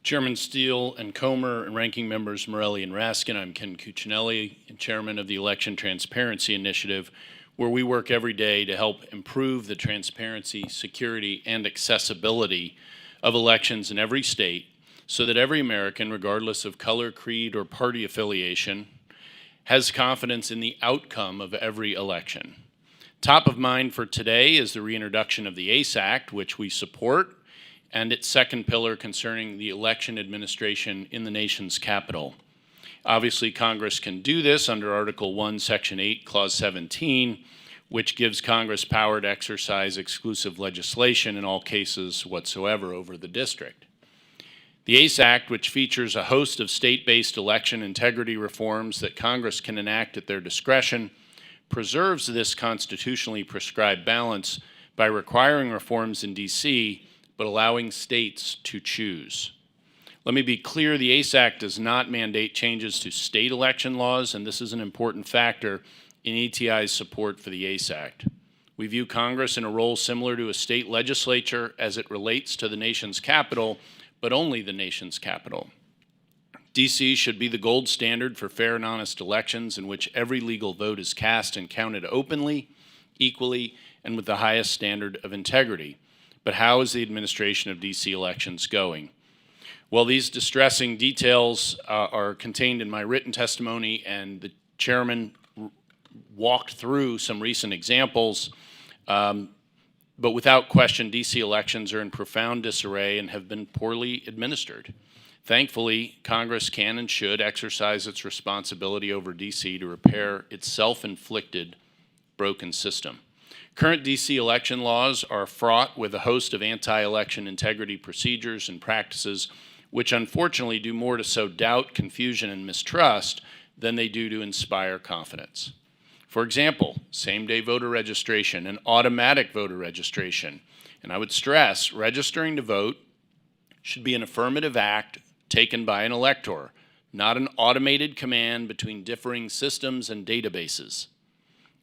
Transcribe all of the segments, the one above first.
Chairman Steele and Comer and Ranking Members Morelli and Raskin, I'm Ken Cuccinelli, and Chairman of the Election Transparency Initiative, where we work every day to help improve the transparency, security, and accessibility of elections in every state so that every American, regardless of color, creed, or party affiliation, has confidence in the outcome of every election. Top of mind for today is the reintroduction of the ACE Act, which we support, and its second pillar concerning the election administration in the nation's capital. Obviously, Congress can do this under Article 1, Section 8, Clause 17, which gives Congress power to exercise exclusive legislation in all cases whatsoever over the district. The ACE Act, which features a host of state-based election integrity reforms that Congress can enact at their discretion, preserves this constitutionally prescribed balance by requiring reforms in D.C., but allowing states to choose. Let me be clear, the ACE Act does not mandate changes to state election laws, and this is an important factor in ETI's support for the ACE Act. We view Congress in a role similar to a state legislature as it relates to the nation's capital, but only the nation's capital. D.C. should be the gold standard for fair and honest elections in which every legal vote is cast and counted openly, equally, and with the highest standard of integrity. But how is the administration of D.C. elections going? Well, these distressing details are contained in my written testimony, and the chairman walked through some recent examples. But without question, D.C. elections are in profound disarray and have been poorly administered. Thankfully, Congress can and should exercise its responsibility over D.C. to repair its self-inflicted broken system. Current D.C. election laws are fraught with a host of anti-election integrity procedures and practices which unfortunately do more to sow doubt, confusion, and mistrust than they do to inspire confidence. For example, same-day voter registration and automatic voter registration. And I would stress, registering to vote should be an affirmative act taken by an elector, not an automated command between differing systems and databases.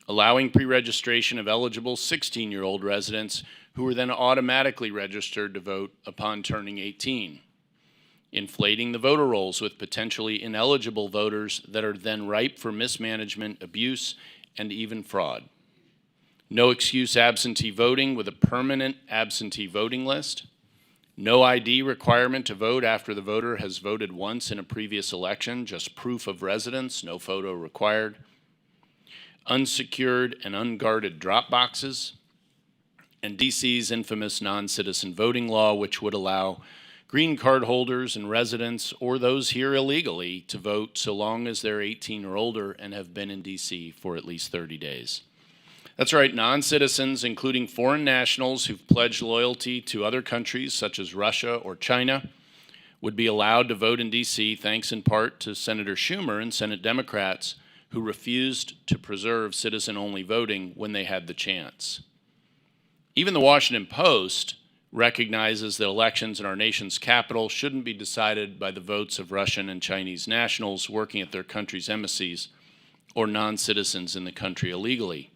Allowing pre-registration of eligible 16-year-old residents who are then automatically registered to vote upon turning 18. Inflating the voter rolls with potentially ineligible voters that are then ripe for mismanagement, abuse, and even fraud. No excuse absentee voting with a permanent absentee voting list. No ID requirement to vote after the voter has voted once in a previous election, just proof of residence, no photo required. Unsecured and unguarded drop boxes, and D.C.'s infamous non-citizen voting law, which would allow green card holders and residents or those here illegally to vote so long as they're 18 or older and have been in D.C. for at least 30 days. That's right, non-citizens, including foreign nationals who've pledged loyalty to other countries such as Russia or China, would be allowed to vote in D.C. thanks in part to Senator Schumer and Senate Democrats who refused to preserve citizen-only voting when they had the chance. Even the Washington Post recognizes that elections in our nation's capital shouldn't be decided by the votes of Russian and Chinese nationals working at their country's embassies or non-citizens in the country illegally.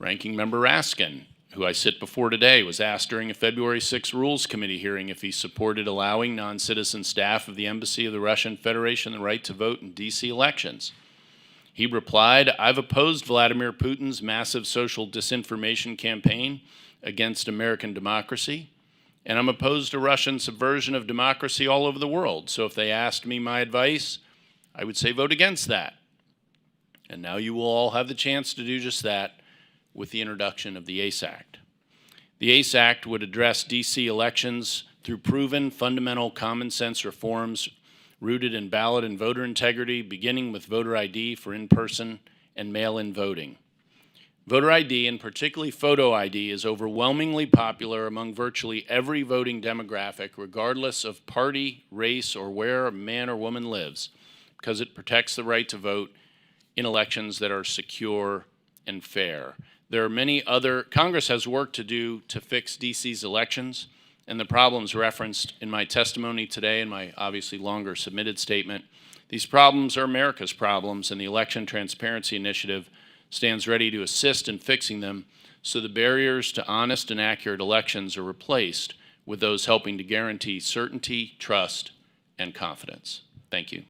Ranking Member Raskin, who I sit before today, was asked during a February 6 Rules Committee hearing if he supported allowing non-citizen staff of the Embassy of the Russian Federation the right to vote in D.C. elections. He replied, "I've opposed Vladimir Putin's massive social disinformation campaign against American democracy, and I'm opposed to Russian subversion of democracy all over the world. So if they asked me my advice, I would say vote against that." And now you will all have the chance to do just that with the introduction of the ACE Act. The ACE Act would address D.C. elections through proven fundamental common sense reforms rooted in ballot and voter integrity, beginning with voter ID for in-person and mail-in voting. Voter ID, and particularly photo ID, is overwhelmingly popular among virtually every voting demographic, regardless of party, race, or where a man or woman lives, because it protects the right to vote in elections that are secure and fair. There are many other, Congress has work to do to fix D.C.'s elections, and the problems referenced in my testimony today and my obviously longer submitted statement. These problems are America's problems, and the Election Transparency Initiative stands ready to assist in fixing them so the barriers to honest and accurate elections are replaced with those helping to guarantee certainty, trust, and confidence. Thank you.